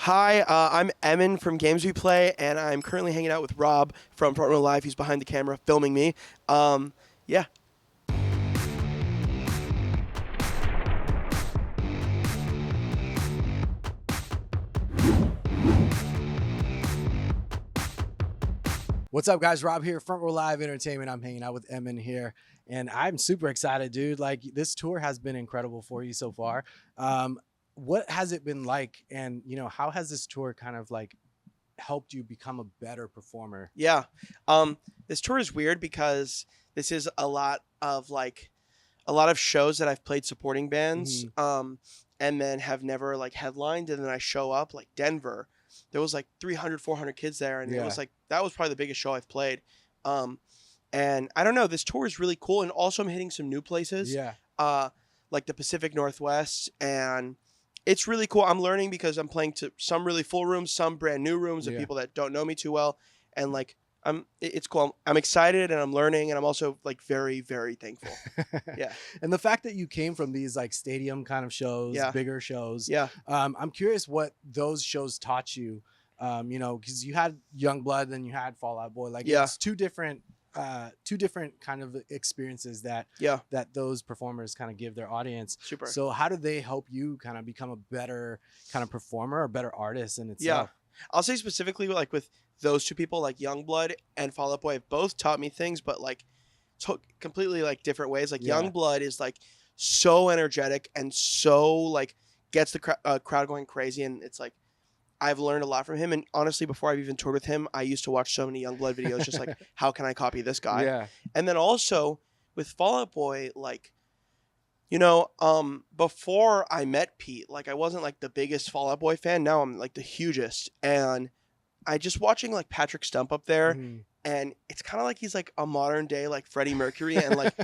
Hi, I'm Emmon from Games We Play, and I'm currently hanging out with Rob from Front Row Live. He's behind the camera filming me. Yeah. What's up, guys? Rob here, Front Row Live Entertainment. I'm hanging out with Emmyn here, and I'm super excited, dude. Like, this tour has been incredible for you so far. What has it been like, and how has this tour kind of like helped you become a better performer? Yeah. This tour is weird because this is a lot of shows that I've played supporting bands, Mhm. and then have never like headlined, and then I show up like Denver. There was like 300, 400 kids there, and it was Yeah, like that was probably the biggest show I've played. Um, and I don't know, this tour is really cool, and also I'm hitting some new places, yeah, uh, like the Pacific Northwest, and it's really cool. I'm learning because I'm playing to some really full rooms, some brand new rooms of yeah. people that don't know me too well, and like it's cool. I'm excited and I'm learning, and I'm also like very, very thankful. Yeah, And the fact that you came from these like stadium kind of shows, yeah, bigger shows, yeah, I'm curious what those shows taught you. Because you had Youngblood, then you had Fall Out Boy. Like, yeah, it's two different kind of experiences that yeah. those performers kind of give their audience. Super. So how do they help you kind of become a better kind of performer, or better artist in Yeah, itself? I'll say specifically like with those two people, like Youngblood and Fall Out Boy, have both taught me things, but like completely like different ways. Like Yeah, Youngblood is like so energetic and so like gets the crowd going crazy, and it's like I've learned a lot from him. And honestly, before I've even toured with him, I used to watch so many Youngblood videos, just like how can I copy this guy? yeah, And then also with Fall Out Boy, like before I met Pete, like I wasn't like the biggest Fall Out Boy fan. Now I'm like the hugest, and I just watching like Patrick Stump up there, mhm. and it's kind of like he's like a modern day like Freddie Mercury, and like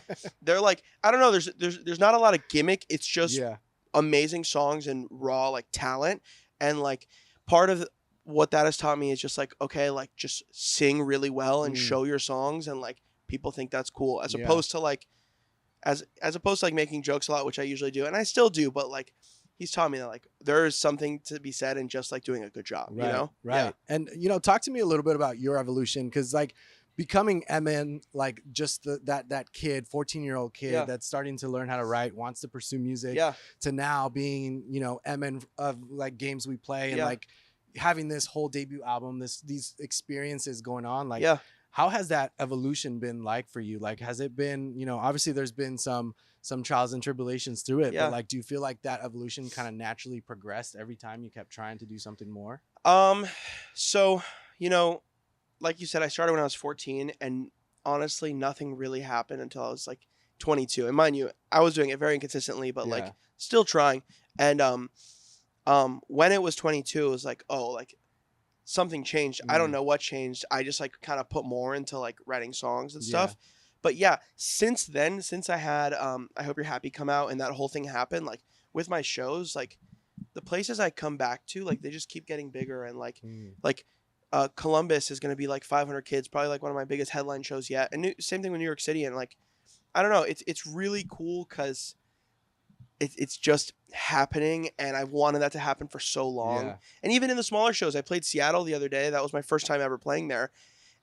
they're like I don't know, there's not a lot of gimmick. It's just Yeah, amazing songs and raw like talent, and like part of what that has taught me is just like okay, like just sing really well and mm, show your songs, and like people think that's cool, as yeah. opposed to like as opposed to like making jokes a lot, which I usually do, and I still do, but like he's taught me that like there is something to be said in just like doing a good job, you Right, know? Yeah. right. And talk to me a little bit about your evolution, because like becoming Emon, like just that kid, 14-year-old kid Yeah. that's starting to learn how to write, wants to pursue music, Yeah. to now being Emon of like Games We Play, and Yeah. like having this whole debut album, these experiences going on. Like, Yeah. how has that evolution been like for you? Like, has it been, obviously there's been some trials and tribulations through it, but Yeah. like, do you feel like that evolution kind of naturally progressed every time you kept trying to do something more? Um so, you know, like you said, I started when I was 14, and honestly nothing really happened until I was like 22. And mind you, I was doing it very inconsistently, but Yeah. like still trying. And when it was 22, it was like, oh, like something changed. I don't Mm, know what changed. I just like kind of put more into like writing songs and yeah. stuff. But yeah, since then, since I had I Hope You're Happy come out and that whole thing happened, like with my shows, like the places I come back to, like they just keep getting bigger, and Mm, like Columbus is going to be like 500 kids, probably like one of my biggest headline shows yet. And same thing with New York City, and like I don't know, it's really cool cuz it's just happening, and I've wanted that to happen for so long. yeah. And even in the smaller shows, I played Seattle the other day. That was my first time ever playing there,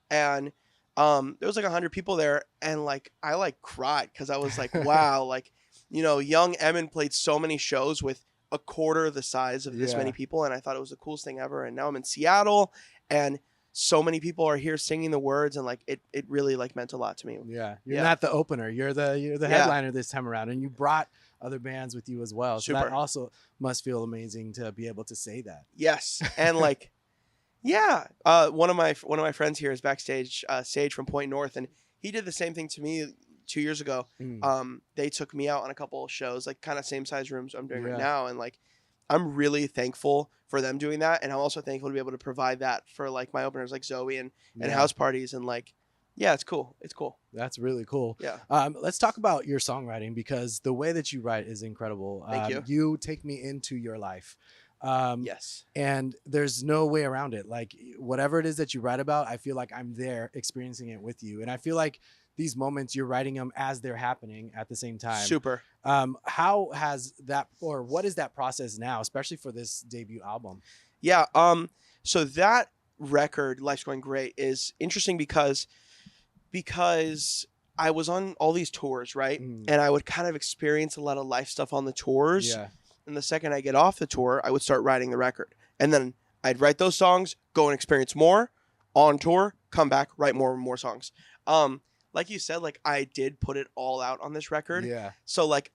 and there was like 100 people there, and like I like cried because I was like, wow, like young Emin played so many shows with a quarter the size of this many Yeah. people, and I thought it was the coolest thing ever. And now I'm in Seattle, and so many people are here singing the words, and like it really like meant a lot to me. Yeah. You're Yeah, not the opener. You're the yeah, headliner this time around, and you brought other bands with you as well. So that super, also must feel amazing to be able to say that. yes, and like yeah, one of my friends here is backstage, Sage from Point North, and he did the same thing to me 2 years ago. Mm, They took me out on a couple of shows, like kind of same size rooms I'm doing right yeah. now, and like I'm really thankful for them doing that, and I'm also thankful to be able to provide that for like my openers like Zoe and Yeah. house parties, and like yeah, it's cool. It's cool. That's really cool. Yeah, Let's talk about your songwriting, because the way that you write is incredible. thank you. You take me into your life. Um, Yes. and there's no way around it. Like, whatever it is that you write about, I feel like I'm there experiencing it with you. And I feel like these moments, you're writing them as they're happening at the same time. Super. How has that, or what is that process now, especially for this debut album? Yeah. So that record, Life's Going Great, is interesting because I was on all these tours, right? Mm. And I would kind of experience a lot of life stuff on the tours. Yeah. And the second I get off the tour, I would start writing the record. And then I'd write those songs, go and experience more on tour, come back, write more and more songs. Like you said, like I did put it all out on this record. Yeah. So like,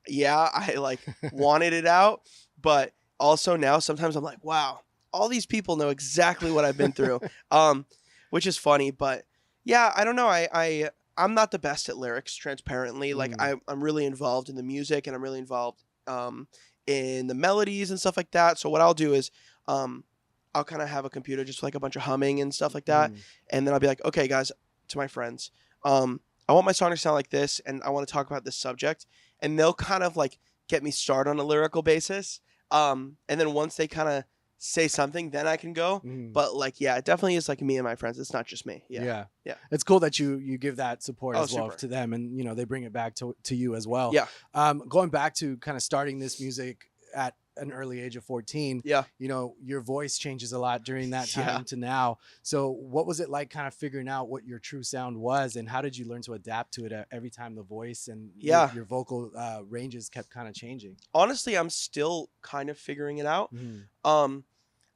yeah, I like wanted it out, but also now sometimes I'm like, wow, all these people know exactly what I've been through. Which is funny, but yeah, I don't know. I'm not the best at lyrics, transparently. Like Mm. I'm really involved in the music and I'm really involved in the melodies and stuff like that. So what I'll do is I'll kind of have a computer just like a bunch of humming and stuff like that, Mm. and then I'll be like, okay, guys, to my friends, I want my song to sound like this, and I want to talk about this subject, and they'll kind of like get me started on a lyrical basis, and then once they kind of say something, then I can go. Mm. But like, yeah, it definitely is like me and my friends. It's not just me. Yeah. Yeah. Yeah. It's cool that you give that support Oh, as well super. to them, and they bring it back to you as well. Yeah. Going back to kind of starting this music at an early age of 14, Yeah. your voice changes a lot during that time Yeah. to now. So what was it like kind of figuring out what your true sound was, and how did you learn to adapt to it every time the voice and Yeah. your vocal ranges kept kind of changing? Honestly, I'm still kind of figuring it out. Mhm.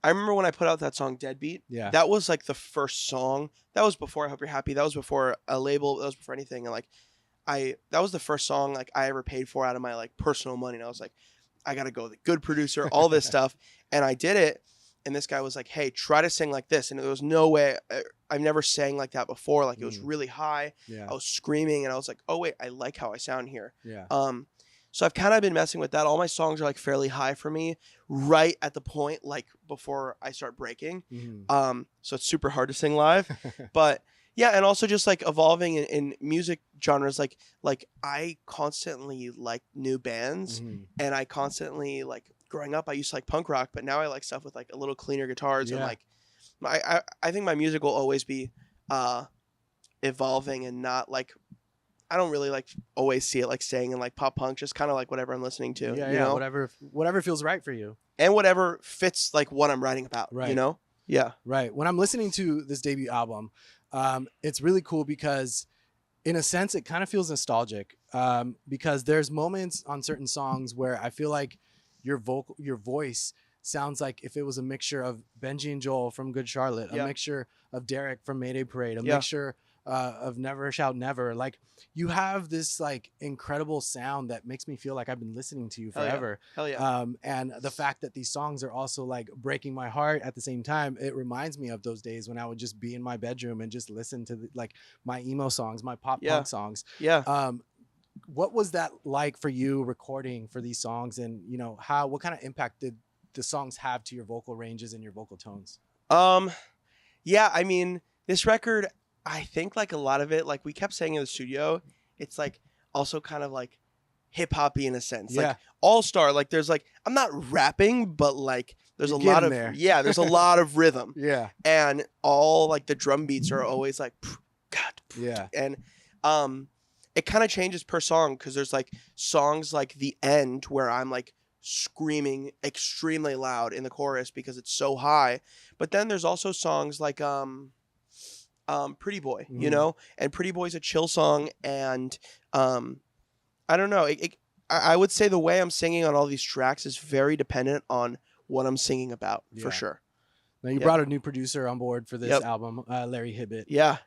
I remember when I put out that song Deadbeat. Yeah. That was like the first song. That was before I Hope You're Happy. That was before a label. That was before anything. And like that was the first song like I ever paid for out of my like personal money. And I was like, I gotta go, the good producer, all this stuff. And I did it. And this guy was like, hey, try to sing like this. And there was no way. I've never sang like that before. Like it was really high. Yeah. I was screaming and I was like, oh wait, I like how I sound here. Yeah. So I've kind of been messing with that. All my songs are like fairly high for me, right at the point like before I start breaking. Mhm. So it's super hard to sing live, but yeah, and also just like evolving in music genres. Like I constantly like new bands, Mhm. and I constantly like growing up. I used to like punk rock, but now I like stuff with like a little cleaner guitars and Yeah. like I think my music will always be evolving and not like. I don't really like always see it like staying in like pop punk, just kind of like whatever I'm listening to, Yeah. you Yeah. know, Whatever feels right for you. and whatever fits like what I'm writing about, Right. you know? Yeah. Right. When I'm listening to this debut album, it's really cool because, in a sense, it kind of feels nostalgic. Because there's moments on certain songs where I feel like your voice sounds like if it was a mixture of Benji and Joel from Good Charlotte, a Yeah. mixture of Derek from Mayday Parade, a Yeah. mixture of Never Shout Never. Like you have this like incredible sound that makes me feel like I've been listening to you Hell yeah. forever. Hell yeah. And the fact that these songs are also like breaking my heart at the same time, it reminds me of those days when I would just be in my bedroom and just listen to like my emo songs, my pop Yeah. punk songs. Yeah. What was that like for you recording for these songs, and what kind of impact did the songs have to your vocal ranges and your vocal tones? Yeah, I mean, this record, I think like a lot of it, like we kept saying in the studio, it's like also kind of like hip hoppy in a sense. Yeah. Like all star, like there's like I'm not rapping, but like there's You're a lot getting of there. yeah, there's a lot of rhythm. Yeah. And all like the drum beats are always like God. Yeah. And it kind of changes per song because there's like songs like The End where I'm like screaming extremely loud in the chorus because it's so high. But then there's also songs like Pretty Boy, you Mhm. know? And Pretty Boy's a chill song, and I don't know. I would say the way I'm singing on all these tracks is very dependent on what I'm singing about, for Yeah. sure. Now you Yep. brought a new producer on board for this Yep. album, Larry Hibbitt. Yeah.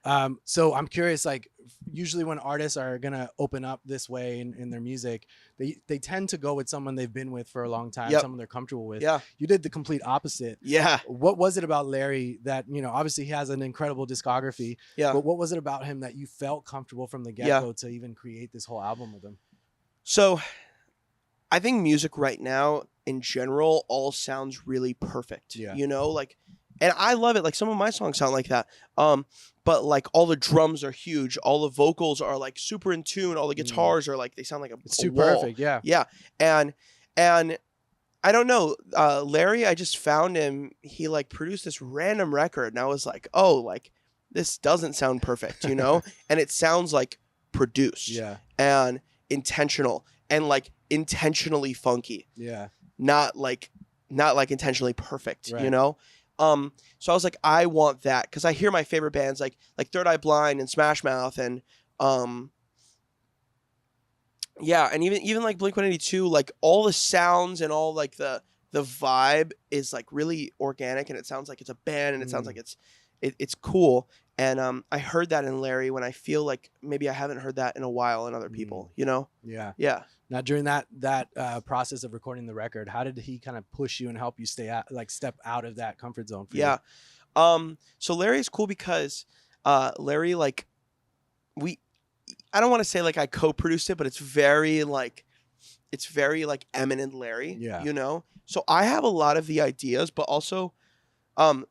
So I'm curious, like usually when artists are gonna open up this way in their music, they tend to go with someone they've been with for a long time, Yep. someone they're comfortable with. Yeah. You did the complete opposite. Yeah. What was it about Larry that, obviously he has an incredible discography, Yeah. but what was it about him that you felt comfortable from the get-go to even create this whole album with him? So I think music right now in general all sounds really perfect. Yeah. Like, and I love it. Like some of my songs sound like that. But like all the drums are huge. All the vocals are like super in tune. All the guitars are like, they sound like It's a too wall. perfect. Yeah. Yeah. And I don't know, Larry, I just found him, he like produced this random record and I was like, oh, like this doesn't sound perfect, and it sounds like produced Yeah. and intentional and like intentionally funky, Yeah. not like not like intentionally perfect, Right. you know? So I was like, I want that, because I hear my favorite bands like Third Eye Blind and Smash Mouth and yeah, and even like Blink-182, like all the sounds and all like the vibe is like really organic, and it sounds like it's a band, and it sounds like it's cool. And I heard that in Larry when I feel like maybe I haven't heard that in a while in other people, you know? Yeah. Yeah. Now, during that process of recording the record, how did he kind of push you and help you stay out, like step out of that comfort zone for you? Yeah. So Larry is cool because Larry, like, we I don't want to say like I co-produced it, but it's very like Emmyn and Larry, Yeah. you know? So I have a lot of the ideas, but also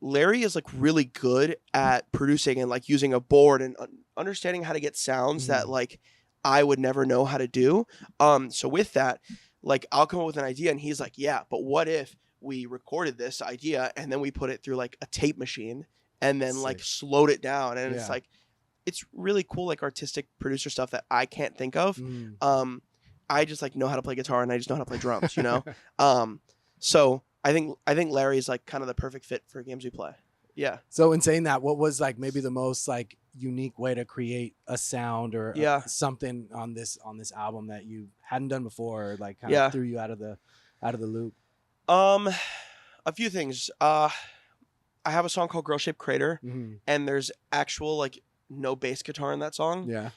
Larry is like really good at producing and like using a board and understanding how to get sounds that like I would never know how to do. So with that, like I'll come up with an idea and he's like, yeah, but what if we recorded this idea and then we put it through like a tape machine and then like Sick. slowed it down, and it's Yeah. like, it's really cool, like artistic producer stuff that I can't think of. Mm. I just like know how to play guitar and I just know how to play drums, you know? So I think Larry is like kind of the perfect fit for games we play. Yeah. So in saying that, what was like maybe the most like unique way to create a sound or Yeah. something on this album that you hadn't done before, or like kind Yeah. of threw you out of the loop? A few things. I have a song called Girl Shaped Crater, and there's actual like no bass guitar in that song. Yeah.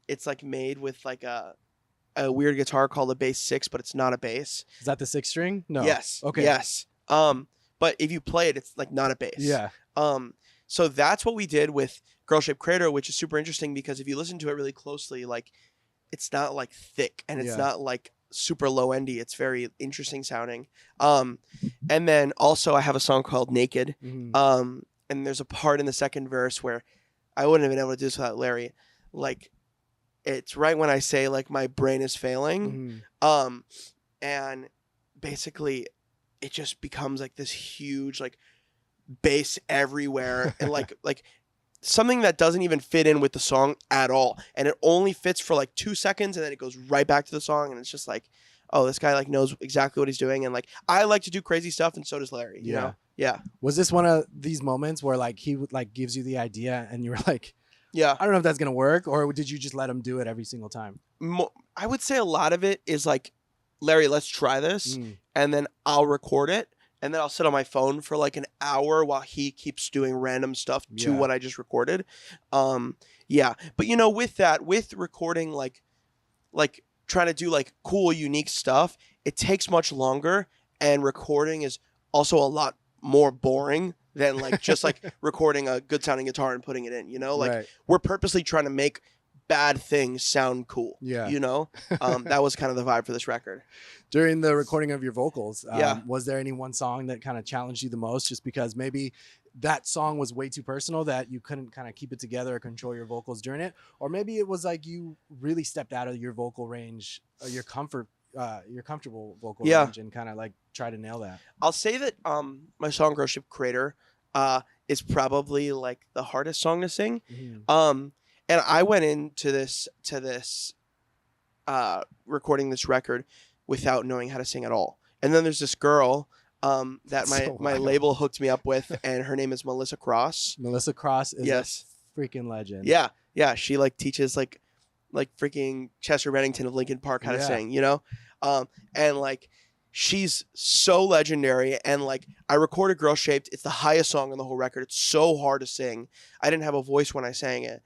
It's like made with like a weird guitar called a bass 6, but it's not a bass. Is that the 6 string? No. Yes. Okay. Yes. But if you play it, it's like not a bass. Yeah. So that's what we did with Girl Shaped Crater, which is super interesting because if you listen to it really closely, like it's not like thick and it's not like super low endy. It's very interesting sounding. And then also I have a song called Naked. And there's a part in the second verse where I wouldn't have been able to do this without Larry. Like, it's right when I say like my brain is failing. And basically it just becomes like this huge like bass everywhere and like something that doesn't even fit in with the song at all, and it only fits for like 2 seconds and then it goes right back to the song, and it's just like, oh, this guy like knows exactly what he's doing, and like I like to do crazy stuff and so does Larry, you know? Yeah. Was this one of these moments where like he would like gives you the idea and you were like, Yeah. I don't know if that's gonna work, or did you just let him do it every single time? I would say a lot of it is like, Larry, let's try this, and then I'll record it, and then I'll sit on my phone for like an hour while he keeps doing random stuff to what I just recorded. Yeah. But you know, with recording, like trying to do like cool, unique stuff, it takes much longer, and recording is also a lot more boring than like just like recording a good sounding guitar and putting it in, you know? Like we're purposely trying to make bad things sound cool. Yeah. You know? That was kind of the vibe for this record. During the recording of your vocals, Yeah. was there any one song that kind of challenged you the most, just because maybe that song was way too personal that you couldn't kind of keep it together or control your vocals during it? Or maybe it was like you really stepped out of your vocal range, your comfortable vocal range, and kind of like try to nail that? I'll say that my song Girl Shaped Crater is probably like the hardest song to sing. And I went into this recording this record without knowing how to sing at all. And then there's this girl that my label hooked me up with, and her name is Melissa Cross. Melissa Cross is a freaking legend. Yeah. Yeah. She like teaches like freaking Chester Bennington of Linkin Park how to sing, you know? And like she's so legendary, and like I recorded Girl Shaped. It's the highest song on the whole record. It's so hard to sing. I didn't have a voice when I sang it.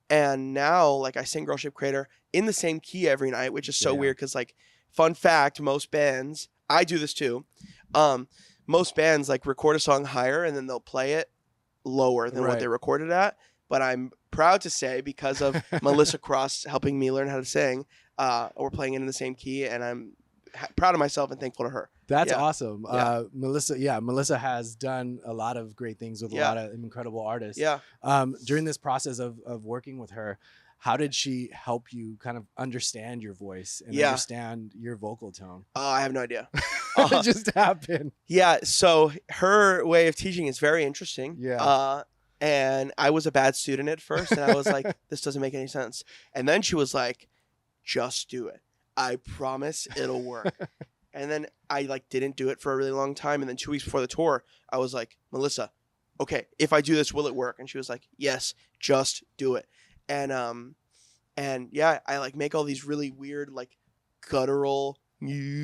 And now like I sing Girl Shaped Crater in the same key every night, which is so weird because like, fun fact, most bands, I do this too. Most bands like record a song higher and then they'll play it lower than what they recorded at. But I'm proud to say, because of Melissa Cross helping me learn how to sing, we're playing it in the same key, and I'm proud of myself and thankful to her. That's awesome. Melissa has done a lot of great things with a lot of incredible artists. Yeah. During this process of working with her, how did she help you kind of understand your voice and understand your vocal tone? I have no idea. It just happened. Yeah. So her way of teaching is very interesting. Yeah. And I was a bad student at first, and I was like, this doesn't make any sense. And then she was like, just do it. I promise it'll work. And then I like didn't do it for a really long time. And then 2 weeks before the tour, I was like, Melissa, okay, if I do this, will it work? And she was like, yes, just do it. And yeah, I like make all these really weird, like guttural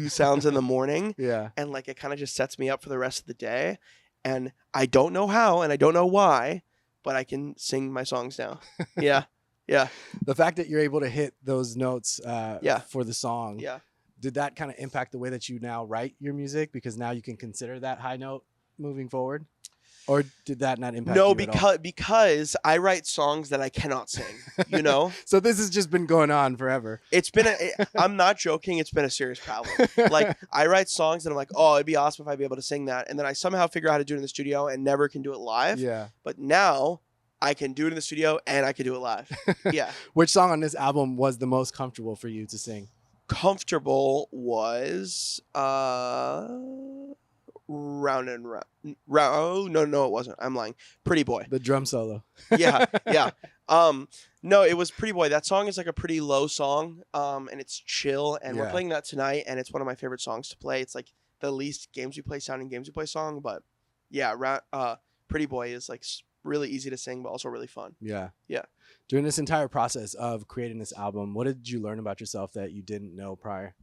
sounds in the morning. Yeah. And like it kind of just sets me up for the rest of the day. And I don't know how and I don't know why, but I can sing my songs now. Yeah. Yeah. The fact that you're able to hit those notes Yeah. for the song, Yeah. did that kind of impact the way that you now write your music? Because now you can consider that high note moving forward? Or did that not impact No, you at all? because I write songs that I cannot sing, you know? So this has just been going on forever. It's been I'm not joking, it's been a serious problem. Like I write songs and I'm like, "Oh, it'd be awesome if I'd be able to sing that." And then I somehow figure out how to do it in the studio and never can do it live. Yeah. But now I can do it in the studio and I can do it live. Yeah. Which song on this album was the most comfortable for you to sing? Comfortable was round and round. Oh, no, it wasn't. I'm lying. Pretty Boy. The drum solo. Yeah. No, it was Pretty Boy. That song is like a pretty low song, and it's chill. And we're Yeah. playing that tonight, and it's one of my favorite songs to play. It's like the least Games We Play sounding Games We Play song, but yeah, Pretty Boy is like really easy to sing, but also really fun. Yeah. Yeah. During this entire process of creating this album, what did you learn about yourself that you didn't know prior?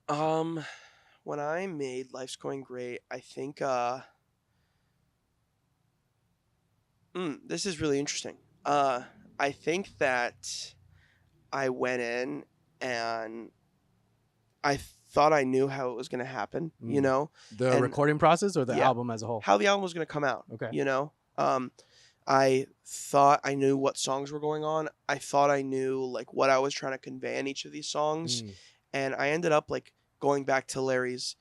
When I made Life's Going Great, I think this is really interesting. I think that I went in and I thought I knew how it was going to happen, you know? The And- recording process or the Yeah. album as a whole? How the album was going to come out, Okay. you know? I thought I knew what songs were going on. I thought I knew like what I was trying to convey in each of these songs. Mm. And I ended up like going back to Larry's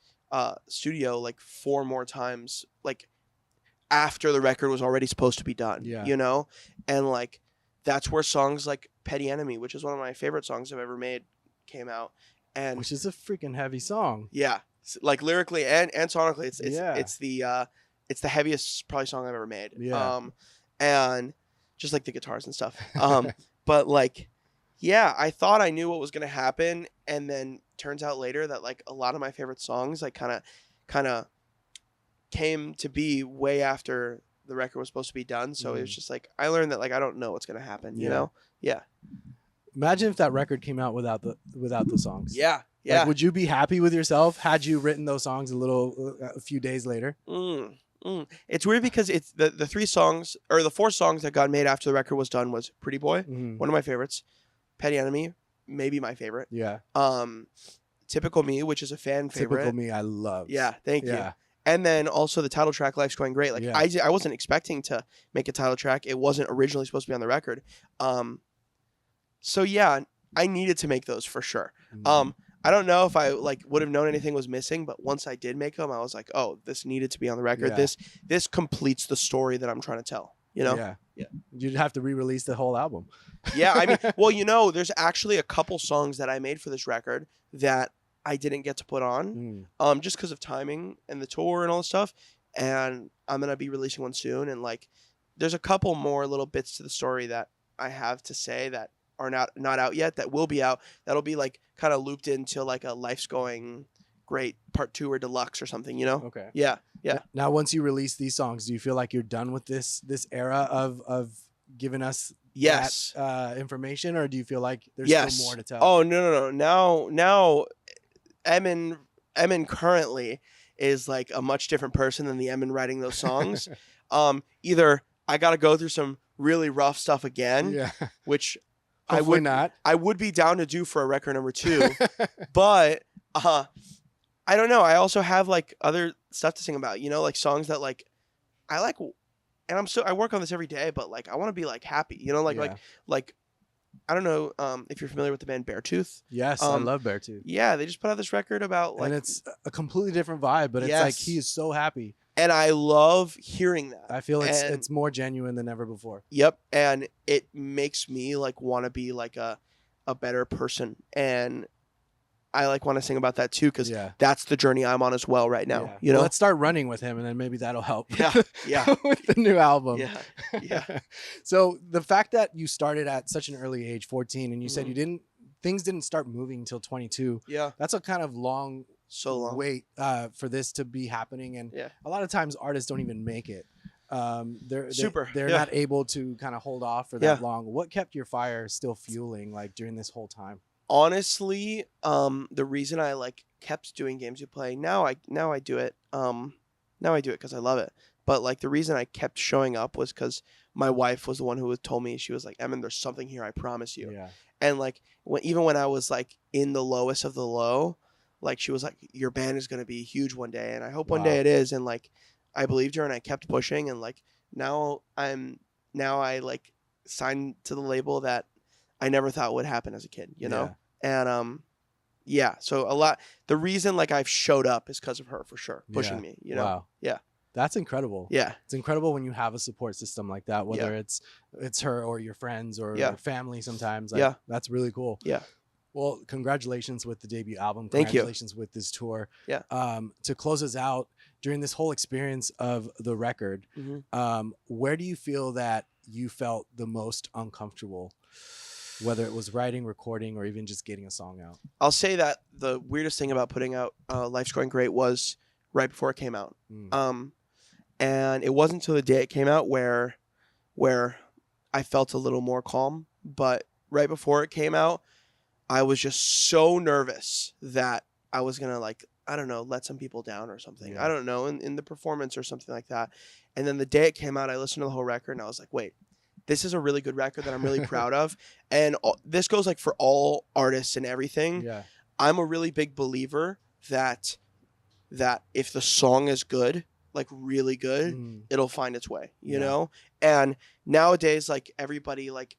studio like 4 more times, like after the record was already supposed to be done, Yeah. you know? And like that's where songs like Petty Enemy, which is one of my favorite songs I've ever made, came out. And Which is a freaking heavy song. yeah, like lyrically and sonically, Yeah. it's the heaviest probably song I've ever made. Yeah. And just like the guitars and stuff. But like, yeah, I thought I knew what was gonna happen, and then turns out later that like a lot of my favorite songs like kind of came to be way after the record was supposed to be done. So it was just like I learned that like I don't know what's gonna happen, you Yeah. know? Yeah. Imagine if that record came out without the songs. Yeah. Yeah. Like, would you be happy with yourself had you written those songs a few days later? It's weird because it's the 3 songs or the 4 songs that got made after the record was done was Pretty Boy, Mhm. one of my favorites, Petty Enemy, maybe my favorite, Yeah. Typical Me, which is a fan favorite. Typical Me, I love. Yeah, thank you. Yeah. And then also the title track, Life's Going Great. Like Yeah. I wasn't expecting to make a title track. It wasn't originally supposed to be on the record. So yeah, I needed to make those for sure. Mhm. I don't know if I like would have known anything was missing, but once I did make them, I was like, oh, this needed to be on the record. Yeah. This completes the story that I'm trying to tell. You know? Yeah. Yeah. You'd have to re-release the whole album. Yeah. I mean, well, you know, there's actually a couple songs that I made for this record that I didn't get to put on, just because of timing and the tour and all this stuff. And I'm gonna be releasing one soon. And like, there's a couple more little bits to the story that I have to say that are not out yet. That will be out. That'll be like kind of looped into like a Life's Going Great Part 2 or Deluxe or something. You know? Okay. Yeah. Yeah. Now, once you release these songs, do you feel like you're done with this era of giving us Yes. that information, or do you feel like there's Yes. still more to tell? Oh no. Now, Emmon currently is like a much different person than the Emmon writing those songs. Either I got to go through some really rough stuff again, Yeah. which Hopefully not. I would be down to do for a record number 2, but I don't know. I also have like other stuff to sing about, you know, like songs that like I like, and I work on this every day, but like I want to be like happy, you know, Yeah. like I don't know if you're familiar with the band Beartooth. Yes, I love Beartooth. Yeah, they just put out this record about like, And it's a completely different vibe, but it's like Yes. he is so happy. and I love hearing that. I feel And- it's more genuine than ever before. Yep, and it makes me like want to be like a better person, and I like want to sing about that too because Yeah. that's the journey I'm on as well right now. Yeah. You know? Well, let's start running with him, and then maybe that'll help. Yeah, yeah. with the new album. Yeah, yeah. So the fact that you started at such an early age, 14, and you said Mhm. things didn't start moving until 22. Yeah. That's a kind of long So long. wait for this to be happening, and Yeah. a lot of times artists don't even make it. Super. They're Yeah. not able to kind of hold off for that long. What kept your fire still fueling like during this whole time? Honestly, the reason I like kept doing Games We Play, now I do it. Now I do it because I love it. But like the reason I kept showing up was because my wife was the one who told me, she was like, Emmon, there's something here, I promise you. Yeah. And like even when I was like in the lowest of the low, like she was like, your band is gonna be huge one day, and I hope one day it is. And like I believed her, and I kept pushing, and like now I like signed to the label that I never thought would happen as a kid, you know? And yeah, so a lot, the reason like I've showed up is because of her, for sure, pushing me, you know? Wow. Yeah. That's incredible. Yeah. It's incredible when you have a support system like that, whether Yeah. it's her or your friends or Yeah. family sometimes. Like, Yeah. that's really cool. Yeah. Well, congratulations with the debut album. Thank you. Congratulations with this tour. Yeah. To close us out during this whole experience of the record, where do you feel that you felt the most uncomfortable, whether it was writing, recording, or even just getting a song out? I'll say that the weirdest thing about putting out Life's Going Great was right before it came out. And it wasn't until the day it came out where I felt a little more calm. But right before it came out, I was just so nervous that I was going to, like, I don't know, let some people down or something. Yeah. I don't know, in the performance or something like that. And then the day it came out, I listened to the whole record and I was like, wait, this is a really good record that I'm really proud of. And this goes like for all artists and everything. Yeah. I'm a really big believer that if the song is good, like really good, it'll find its way, you know? And nowadays, like everybody like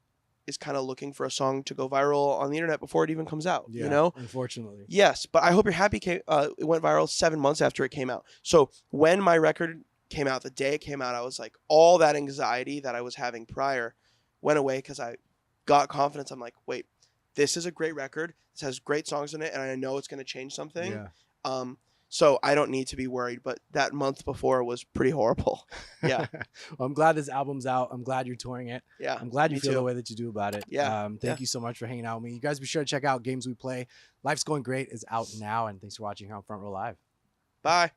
is kind of looking for a song to go viral on the internet before it even comes out, you know? Unfortunately. Yes, but I hope you're happy it went viral 7 months after it came out. So when my record came out, the day it came out, I was like, all that anxiety that I was having prior went away because I got confidence. I'm like, wait, this is a great record. This has great songs in it, and I know it's going to change something. Yeah. So I don't need to be worried, but that month before was pretty horrible. Yeah. Well, I'm glad this album's out. I'm glad you're touring it. Yeah. I'm glad you me feel too. the way that you do about it. Yeah. Thank you so much for hanging out with me. You guys be sure to check out Games We Play. Life's Going Great is out now, and thanks for watching here on Front Row Live. Bye.